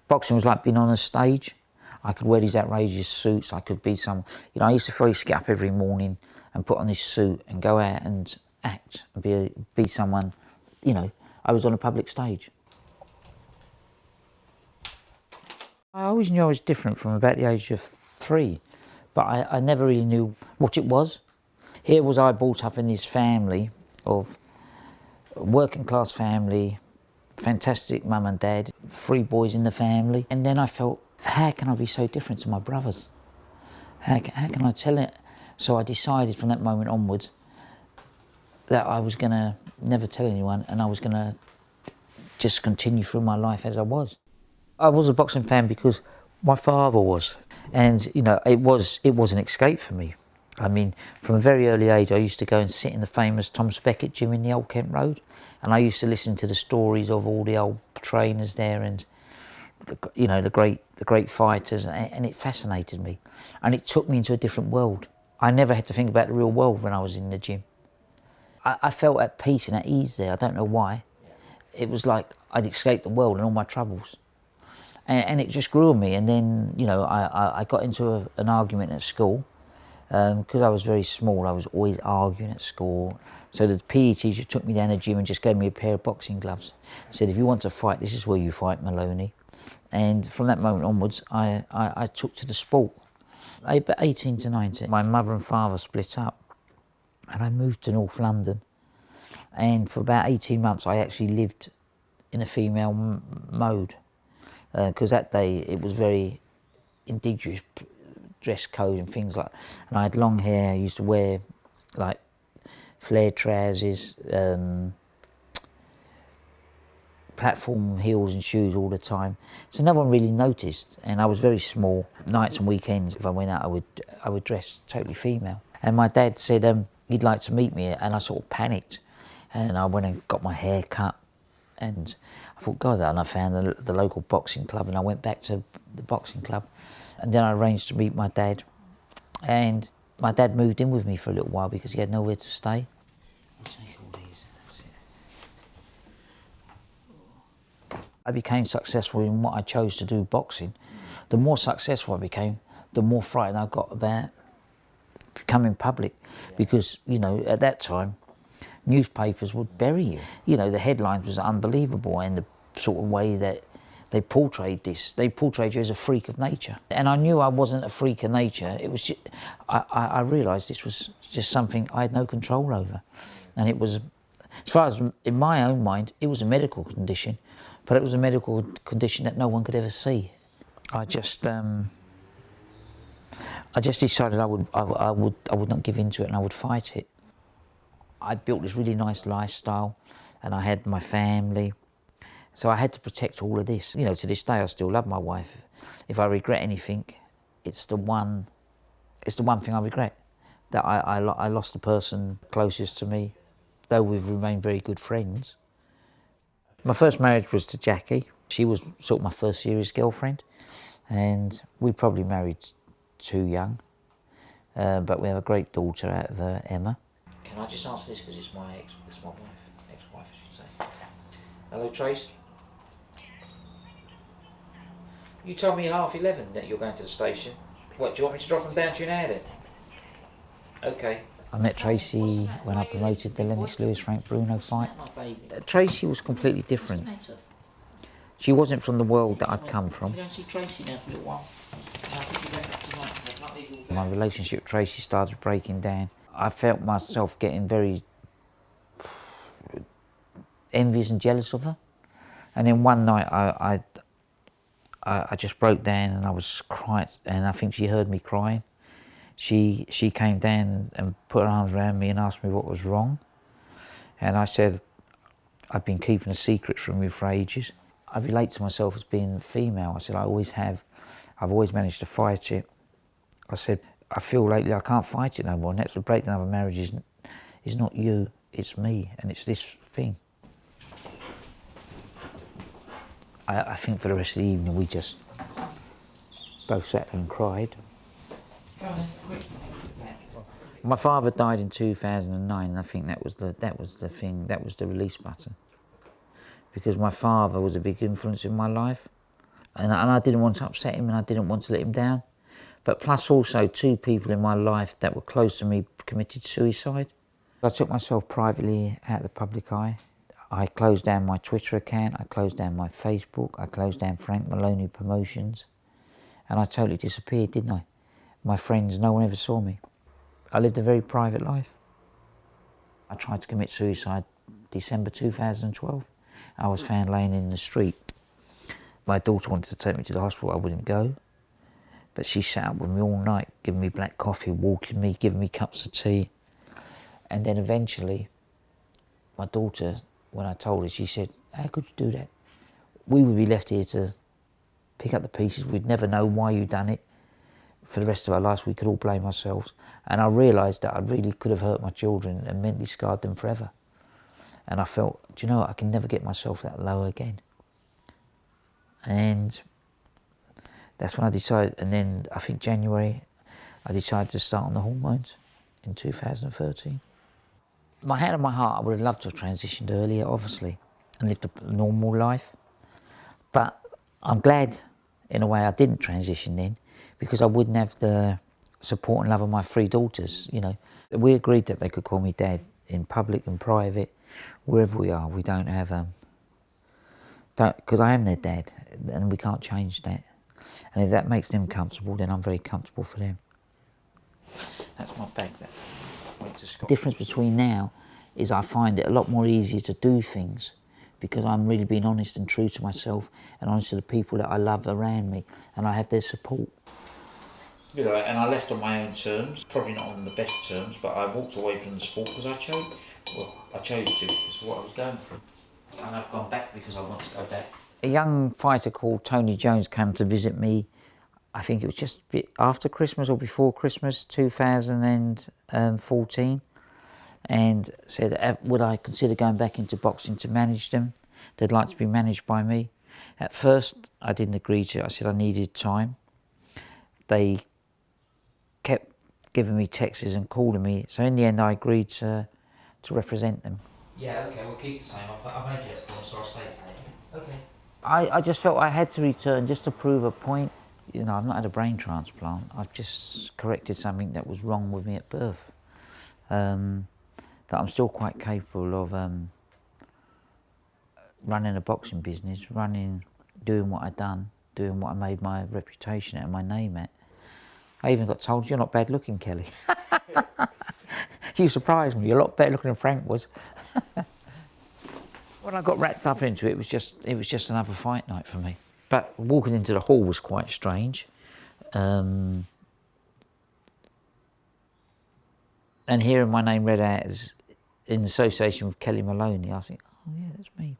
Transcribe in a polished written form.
Boxing was like being on a stage. I could wear these outrageous suits. I could be some, I used to get up every morning and put on this suit and go out and act and be someone, I was on a public stage. I always knew I was different from about the age of 3, but I never really knew what it was. Here was I brought up in this family of working class family, fantastic mum and dad, 3 boys in the family, and then I felt, how can I be so different to my brothers? How can I tell it? So I decided from that moment onwards that I was going to never tell anyone, and I was going to just continue through my life as I was. I was a boxing fan because my father was, and it was an escape for me. I mean, from a very early age, I used to go and sit in the famous Thomas Becket gym in the Old Kent Road, and I used to listen to the stories of all the old trainers there and the great fighters, and it fascinated me, and it took me into a different world. I never had to think about the real world when I was in the gym. I felt at peace and at ease there. I don't know why. It was like I'd escaped the world and all my troubles. And it just grew on me. And then, I got into an argument at school. Because I was very small, I was always arguing at school. So the PE teacher took me down the gym and just gave me a pair of boxing gloves. Said, if you want to fight, this is where you fight, Maloney. And from that moment onwards, I took to the sport. About 18 to 19, my mother and father split up. And I moved to North London. And for about 18 months, I actually lived in a female mode. Because that day it was very indigenous dress code and things like that. And I had long hair. I used to wear like flared trousers, platform heels and shoes all the time. So no one really noticed, and I was very small. Nights and weekends, if I went out, I would dress totally female. And my dad said he'd like to meet me, and I sort of panicked, and I went and got my hair cut. And I thought, God, and I found the local boxing club, and I went back to the boxing club. And then I arranged to meet my dad. And my dad moved in with me for a little while because he had nowhere to stay. I'll take all these, that's it. I became successful in what I chose to do, boxing. The more successful I became, the more frightened I got about becoming public. Because, at that time, newspapers would bury you. The headlines was unbelievable, and the sort of way that they portrayed this. They portrayed you as a freak of nature. And I knew I wasn't a freak of nature. It was just, I realised this was just something I had no control over. And it was, as far as in my own mind, it was a medical condition, but it was a medical condition that no one could ever see. I just decided I would not give in to it, and I would fight it. I'd built this really nice lifestyle, and I had my family, so I had to protect all of this. To this day, I still love my wife. If I regret anything, it's the one thing I regret, that I lost the person closest to me, though we've remained very good friends. My first marriage was to Jackie. She was sort of my first serious girlfriend, and we probably married too young, but we have a great daughter out of her, Emma. Can I just answer this because it's my wife, ex-wife I should say. Hello, Trace. You told me 11:30 that you're going to the station. What, do you want me to drop them down to you now then? Okay. I met Tracy when I promoted the Lennox Lewis-Frank Bruno fight. Tracy was completely different. She wasn't from the world that I'd come from. You don't see Tracy now for a little while. My relationship with Tracy started breaking down. I felt myself getting very envious and jealous of her. And then one night I just broke down and I was crying, and I think she heard me crying. She came down and put her arms around me and asked me what was wrong. And I said, I've been keeping a secret from you for ages. I relate to myself as being female. I said, I always have. I've always managed to fight it. I said, I feel lately I can't fight it no more, and that's the breakdown of a marriage is not you, it's me, and it's this thing. I think for the rest of the evening we just both sat there and cried. My father died in 2009, and I think that was the release button. Because my father was a big influence in my life. and I didn't want to upset him, and I didn't want to let him down. But plus also 2 people in my life that were close to me committed suicide. I took myself privately out of the public eye. I closed down my Twitter account, I closed down my Facebook, I closed down Frank Maloney Promotions, and I totally disappeared, didn't I? My friends, no one ever saw me. I lived a very private life. I tried to commit suicide December 2012. I was found laying in the street. My daughter wanted to take me to the hospital, I wouldn't go. But she sat up with me all night, giving me black coffee, walking me, giving me cups of tea. And then eventually, my daughter, when I told her, she said, "How could you do that? We would be left here to pick up the pieces. We'd never know why you'd done it. For the rest of our lives, we could all blame ourselves." And I realised that I really could have hurt my children and mentally scarred them forever. And I felt, do you know what, I can never get myself that low again. And that's when I decided, and then I think January, I decided to start on the hormones in 2013. My hand on my heart, I would have loved to have transitioned earlier, obviously, and lived a normal life. But I'm glad, in a way, I didn't transition then, because I wouldn't have the support and love of my 3 daughters, you know. We agreed that they could call me Dad in public and private, wherever we are. We don't have, because I am their dad, and we can't change that. And if that makes them comfortable, then I'm very comfortable for them. That's my bag that went to Scotland. The difference between now is I find it a lot more easier to do things because I'm really being honest and true to myself and honest to the people that I love around me, and I have their support. You know, and I left on my own terms, probably not on the best terms, but I walked away from the sport because I chose to because of what I was going through. And I've gone back because I want to go back. A young fighter called Tony Jones came to visit me. I think it was just a bit after Christmas or before Christmas, 2014, and said, would I consider going back into boxing to manage them? They'd like to be managed by me. At first, I didn't agree to it. I said I needed time. They kept giving me texts and calling me, so in the end, I agreed to represent them. Yeah, okay, we'll keep the same. I made you that point, so I'll stay the same. Okay. I just felt I had to return just to prove a point. You know, I've not had a brain transplant. I've just corrected something that was wrong with me at birth. That I'm still quite capable of running a boxing business, doing what I've done, doing what I made my reputation and my name at. I even got told, "You're not bad looking, Kelly." You surprised me. You're a lot better looking than Frank was. When I got wrapped up into it, it was just another fight night for me. But walking into the hall was quite strange. And hearing my name read out as in association with Kellie Maloney, I think, oh yeah, that's me.